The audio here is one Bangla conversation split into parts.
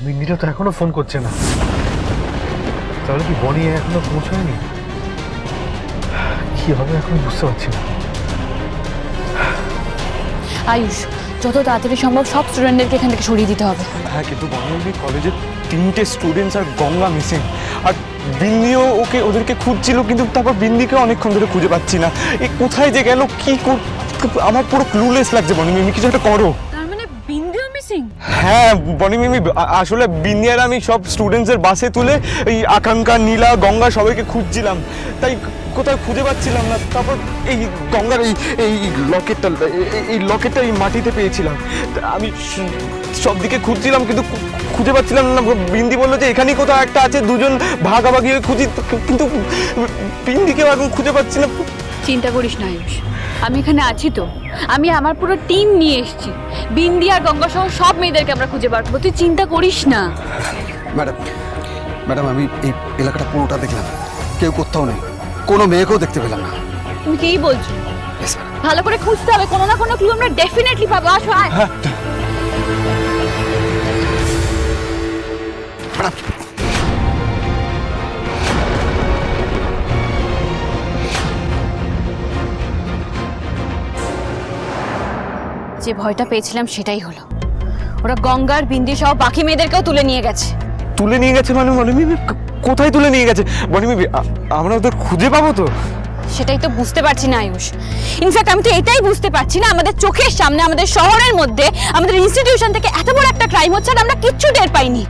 মিন্নিটা তো এখনো ফোন করছে না, তাহলে কি বনি এখনো পৌঁছায়নি? কি হবে এখন বুঝতে পারছি না। আয়ুষ, যত তাড়াতাড়ি সম্ভব সব স্টুডেন্টদেরকে এখান থেকে সরিয়ে দিতে হবে। হ্যাঁ, কিন্তু বনবী কলেজের 3টে স্টুডেন্টস আর গঙ্গা মিসিং, আর বিন্দিও ওদেরকে খুঁজছিল, কিন্তু তারপর বিন্দিকে অনেকক্ষণ ধরে খুঁজে পাচ্ছি না। এ কোথায় যে গেল, কি আমার পুরো ক্লুলেস লাগছে। বনি মিমি কিছু একটা করো। তার মানে বিন্দিও মিসিং? হ্যাঁ বনি মিমি, আসলে বিন্দি আর আমি সব স্টুডেন্টসের বাসে তুলে এই আকাঙ্ক্ষা, নীলা, গঙ্গা সবাইকে খুঁজছিলাম, তাই কোথায় খুঁজে পাচ্ছিলাম না। তারপর এই গঙ্গার এই লকেটটা এই মাটিতে পেয়েছিলাম। আমি সব দিকে খুঁজছিলাম কিন্তু খুঁজে পাচ্ছিলাম না। বিন্দি বললো যে এখানেই কোথাও একটা আছে, দুজন ভাগাভাগি হয়ে খুঁজি, কিন্তু বিন্দিকেও এখন খুঁজে পাচ্ছি না। চিন্তা করিস না আয়ুষ, আমি এখানে আছি তো। আমি আমার পুরো টিম নিয়ে এসেছি। বিন্দি আর গঙ্গা সহ সব মেয়েদেরকে আমরা খুঁজে বার করবো, তুই চিন্তা করিস না। ম্যাডাম আমি এই এলাকাটা পুরোটা দেখলাম, কেউ কোথাও নেই, কোনো মেয়েকেও দেখতে পেলাম না। তুমি কি বলছো? Yes, madam. ভালো করে খুঁজতে হবে, কোনো না কোনো ক্লু আমরা ডেফিনেটলি পাবো। আসো আয়। ম্যাডাম যে ভয়টা পেয়েছিলাম সেটাই হলো। ওরা গঙ্গার, বিন্দি সহ বাকি মেয়েদেরকেও তুলে নিয়ে গেছে। তুলে নিয়ে গেছে মানে? বনি মিমি কোথায় তুলে নিয়ে গেছে? বনি মিমি আমরা ওদের খুঁজে পাবো তো? সেটাই তো বুঝতে পারছি না আয়ুষ। ইনফ্যাক্ট আমি তো এটাই বুঝতে পারছি না, আমাদের চোখের সামনে, আমাদের শহরের মধ্যে, আমাদের ইনস্টিটিউশন থেকে এত বড় একটা ক্রাইম হচ্ছে আর আমরা কিচ্ছু টের পাইনি।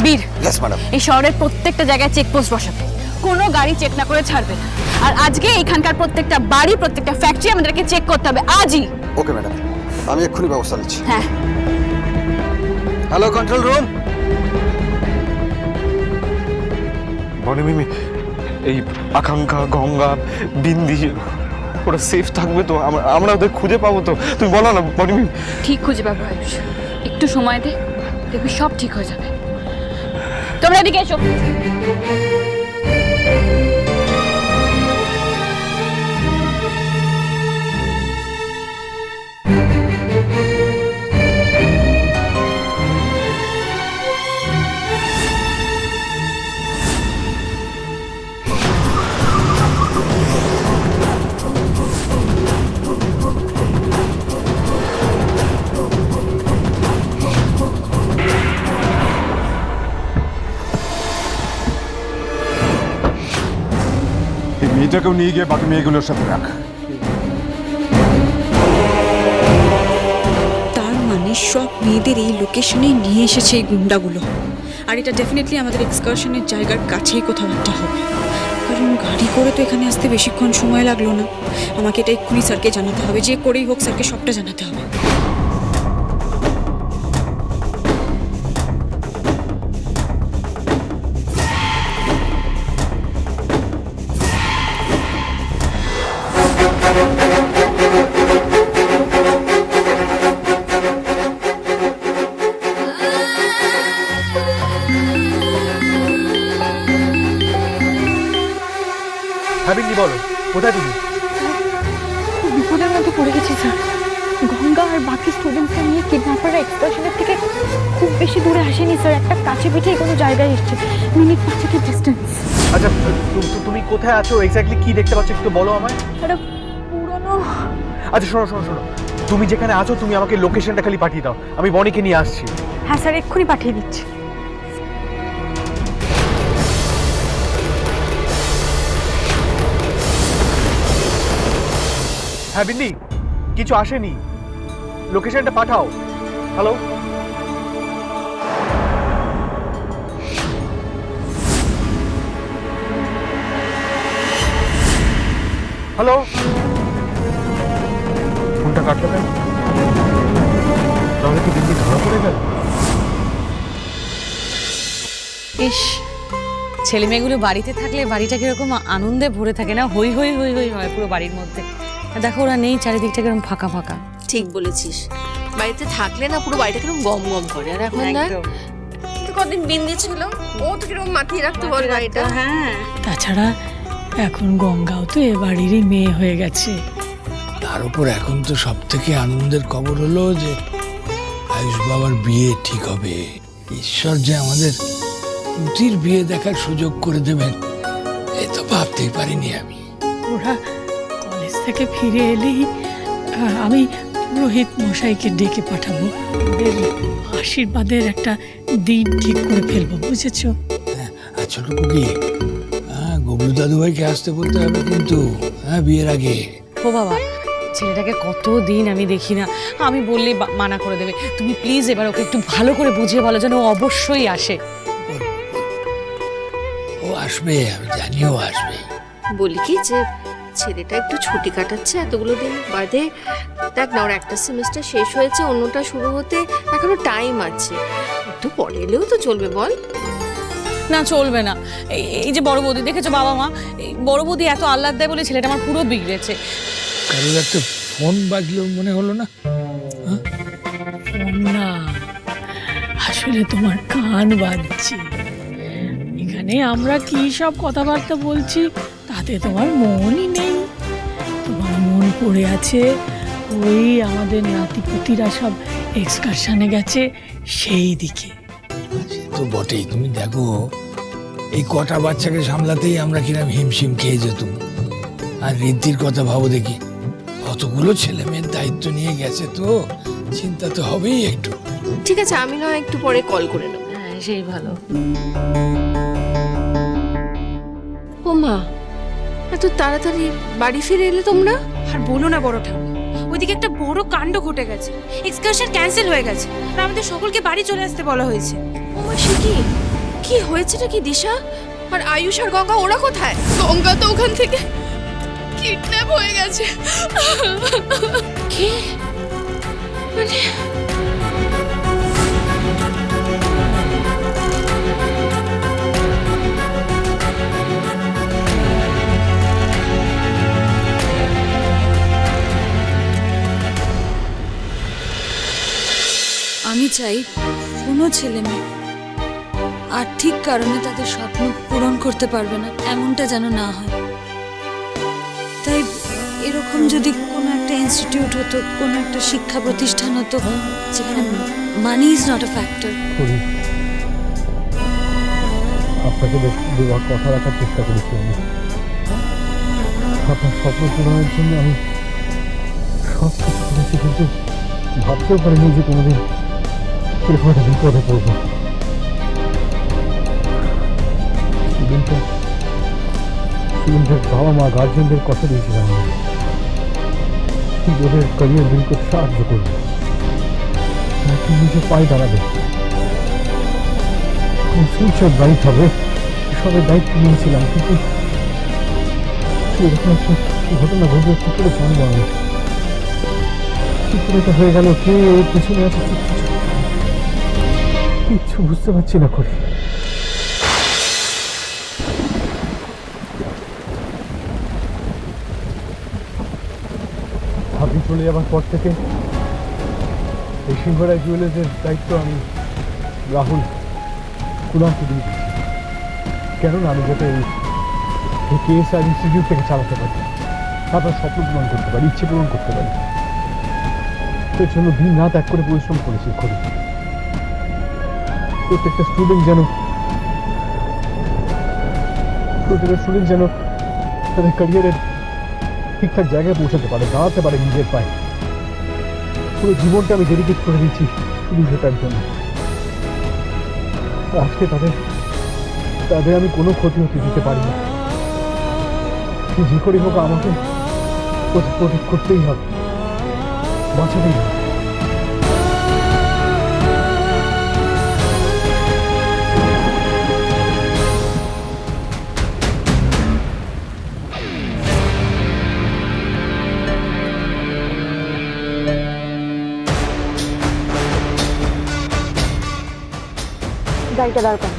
বীর, ইয়েস ম্যাডাম। এই শহরের প্রত্যেকটা জায়গায় চেকপোস্ট বসাবে, কোনো গাড়ি চেক না করে ছাড়বে না। আর আজকে এখানকার প্রত্যেকটা বাড়ি, প্রত্যেকটা ফ্যাক্টরি আমাদেরকে চেক করতে হবে আজই। ওকে ম্যাডাম, আমি এক্ষুনি ব্যবস্থা নিচ্ছি। হ্যাঁ। Hello control room. বনি মিমি, এই আকাঙ্ক্ষা, গঙ্গা, বিন্দি ওরা সেফ থাকবে তো? আমরা ওদের খুঁজে পাবো তো? তুমি বলো না বনি মিমি। ঠিক খুঁজে পাবো আয়ুষ, একটু সময় দে, দেখবি সব ঠিক হয়ে যাবে। তোমরা এদিকে এসো। এই মেয়েটাকেও নিয়ে গিয়ে বাকি মেয়েগুলোর সাথে রাখ। তার মানে সব মেয়েদের এই লোকেশনে নিয়ে এসেছে এই গুন্ডাগুলো। আর এটা ডেফিনেটলি আমাদের এক্সকারশনের জায়গার কাছেই কোথাও একটা হবে, কারণ গাড়ি করে তো এখানে আসতে বেশিক্ষণ সময় লাগলো না। আমাকে এটা এক্ষুনি স্যারকে জানাতে হবে, যে করেই হোক স্যারকে সবটা জানাতে হবে। হ্যাঁ বিন্দি বলো, কোথায় তুমি? বিপদের মধ্যে পড়ে গেছি স্যার। গঙ্গা আর বাকি স্টুডেন্টসকে নিয়ে কিডন্যাপাররা এক্সকারশনের থেকে খুব বেশি দূরে আসেনি স্যার, একটা কাছে পিঠে কোনো জায়গায় এসছে, মিনিট 5 ডিস্টেন্স। আচ্ছা তুমি কোথায় আছো, এক্স্যাক্টলি কি দেখতে পাচ্ছ একটু বলো আমায়। একটা পুরনো। আচ্ছা শোনো, তুমি যেখানে আছো তুমি আমাকে লোকেশনটা খালি পাঠিয়ে দাও, আমি বনিকে নিয়ে আসছি। হ্যাঁ স্যার, এক্ষুনি পাঠিয়ে দিচ্ছি। হ্যাঁ বিন্দি, কিছু আসেনি, লোকেশনটা পাঠাও। হ্যালো হ্যালো, ফোনটা কাটলো কেন? তাহলে কি বিন্দি ধরা পড়ে গেল? ইস, ছেলে মেয়েগুলো বাড়িতে থাকলে বাড়িটা কিরকম আনন্দে ভরে থাকে না, হই হই হই হই হয় পুরো বাড়ির মধ্যে। দেখো ওরা নেই, চারিদিকটা কিরকম ফাঁকা ফাঁকা। ঠিক বলেছিস, বাড়িতে থাকলে না পুরো বাড়িটা কিরকম গম গম করে। আর এখন না, কিন্তু কদিন বিন্দি ছিল, ও তো কিরকম মাতিয়ে রাখতে বল বাড়িটা। হ্যাঁ, তাছাড়া এখন গঙ্গাও তো এ বাড়িরই মেয়ে হয়ে গেছে। তার উপর এখন তো সব থেকে আনন্দের খবর হলো যে আয়ুষ বাবার বিয়ে ঠিক হবে। ঈশ্বর যে আমাদের পুতির বিয়ে দেখার সুযোগ করে দেবেন এ তো ভাবতেই পারিনি আমি। ওরা কলেজ থেকে ফিরে এলেই আমি পুরোহিত মশাইকে ডেকে পাঠাবো, ওদের আশীর্বাদের একটা দিন ঠিক করে ফেলবো, বুঝেছো? আর ছোট কুকি, গবলু দাদুভাইকে আসতে বলতে হবে কিন্তু, বিয়ের আগে। ও বাবা, ছেলেটাকে কতদিন আমি দেখি না, আমি বললেই মানা করে দেবে। তুমি প্লিজ এবার ওকে একটু ভালো করে বুঝিয়ে বলো যেন ও অবশ্যই আসে। ও আসবে, আমি জানিও আসবে। বলি কি যে ছেলেটা একটু ছুটি কাটাচ্ছে এতগুলো দিন বাদে, দেখ না ওর একটা সেমিস্টার শেষ হয়েছে, অন্যটা শুরু হতে এখনো টাইম আছে, একটু পরে এলেও তো চলবে বল। না চলবে না, এই যে বড় বৌদি দেখেছো, বাবা মা এই বড় বৌদি এত আহ্লাদ দেয় বলে ছেলেটা আমার পুরো বিগড়েছে। কারোর একটা ফোন বাজলো মনে হলো না? ফোন না, আসলে তোমার কান বাজছে। এখানে আমরা কি সব কথাবার্তা বলছি তাতে তোমার মনই নেই। তোমার মন পড়ে আছে ওই আমাদের নাতিপুতিরা সব এক্সকারশনে গেছে সেই দিকে। সে তো বটেই, তুমি দেখো এই কটা বাচ্চাকে সামলাতেই আমরা কিরম হিমশিম খেয়ে যেতুম। আর ঋদ্ধির কথা ভাবো দেখি, কতগুলো ছেলে মেয়ের দায়িত্ব নিয়ে গেছে, তো চিন্তা তো হবেই একটু। ঠিক আছে, আমি না একটু পরে কল করে নেব। হ্যাঁ সেই ভালো। ও মা, এত তাড়াতাড়ি বাড়ি ফিরে এলে তোমরা? আর বলো না বড় ঠাকুর, ওইদিকে একটা বড় কাণ্ড ঘটে গেছে, এক্সকারশন ক্যান্সেল হয়ে গেছে আর আমাদের সকলকে বাড়ি চলে আসতে বলা হয়েছে। ও মা, সে কি কি হয়েছেটা কি দিশা? আর আয়ুষ আর গঙ্গা ওরা কোথায়? গঙ্গা তো ওখান থেকে কিডন্যাপ হয়ে গেছে। কি মানে? আমি চাই কোনো ছেলে মেয়ে আর্থিক কারণে তাদের স্বপ্ন পূরণ করতে পারবে না, এমনটা যেন না হয়। তাই এরকম যদি কোনো একটা ইনস্টিটিউট হতো, কোনো একটা শিক্ষা প্রতিষ্ঠান হতো যেখানে money is not a factor. আপনাকে দেওয়ার কথা রাখার চেষ্টা করেছি আমি। আপনার স্বপ্ন পূরণের জন্য আমি সব কিছু করেছি, কিন্তু ভাবতেও পারিনি যে কোনোদিন এরকম একটা বিপদে পড়বো। স্টুডেন্টের বাবা মা গার্জেনদের কথা দিয়েছিলাম আমি, ওদের ক্যারিয়ার বিল্ড করতে সাহায্য করবো, নিজে পায়ে দাঁড়াবে, ফিউচার ব্রাইট হবে, সবের দায়িত্ব নিয়েছিলাম। কিন্তু এরকম একটা ঘটনা ঘটবে কি করে জানবো আমি? কি করে এটা হয়ে গেল? কে এর পেছনে আছে কিচ্ছু বুঝতে পারছি না। করে আপনি চলে যাবার পর থেকে এই সিংহরায় জুয়েলার্সের দায়িত্ব আমি রাহুল কুনালকে দিয়ে দিচ্ছি, কেননা আমি যাতে এই কেএসআর ইনস্টিটিউট থেকে চালাতে পারি, আপনার স্বপ্ন পূরণ করতে পারি, ইচ্ছে পূরণ করতে পারি। এর জন্য দিন রাত এক করে পরিশ্রম করেছি। করি প্রত্যেকটা স্টুডেন্ট যেন তাদের ক্যারিয়ারের ঠিকঠাক জায়গায় পৌঁছাতে পারে, দাঁড়াতে পারে নিজের পায়ে। পুরো জীবনটা আমি ডেডিকেট করে দিচ্ছি শুধু সেটার জন্য। আজকে তাদের আমি কোনো ক্ষতি হতে দিতে পারি না। যে করে হোক আমাকে প্রোটেক্ট করতেই হবে, বাঁচাতেই হবে। গাড়িটা দাঁড় করো।